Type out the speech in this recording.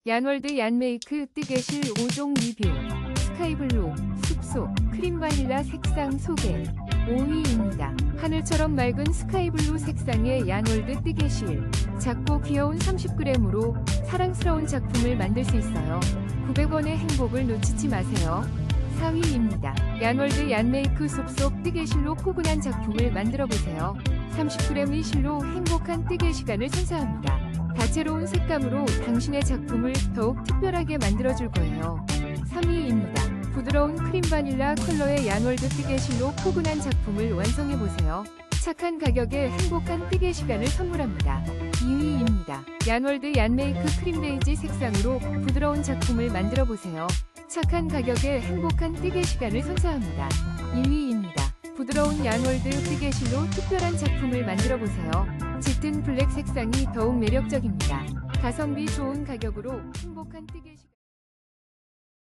얀월드 얀메이크 뜨개실 5종 리뷰. 스카이블루, 숲속, 크림바닐라 색상 소개. 5위입니다. 하늘처럼 맑은 스카이블루 색상의 얀월드 뜨개실. 작고 귀여운 30g으로 사랑스러운 작품을 만들 수 있어요. 900원의 행복을 놓치지 마세요. 4위입니다. 얀월드 얀메이크 숲속 뜨개실로 포근한 작품을 만들어보세요. 30g의 실로 행복한 뜨개 시간을 선사합니다. 다채로운 색감으로 당신의 작품을 더욱 특별하게 만들어줄 거예요. 3위입니다. 부드러운 크림바닐라 컬러의 얀월드 뜨개실로 포근한 작품을 완성해보세요. 착한 가격에 행복한 뜨개 시간을 선물합니다. 2위입니다. 얀월드 얀메이크 크림베이지 색상으로 부드러운 작품을 만들어보세요. 착한 가격에 행복한 뜨개 시간을 선사합니다. 1위입니다. 부드러운 얀월드 뜨개실로 특별한 작품을 만들어보세요. 짙은 블랙 색상이 더욱 매력적입니다. 가성비 좋은 가격으로 행복한 뜨개 시간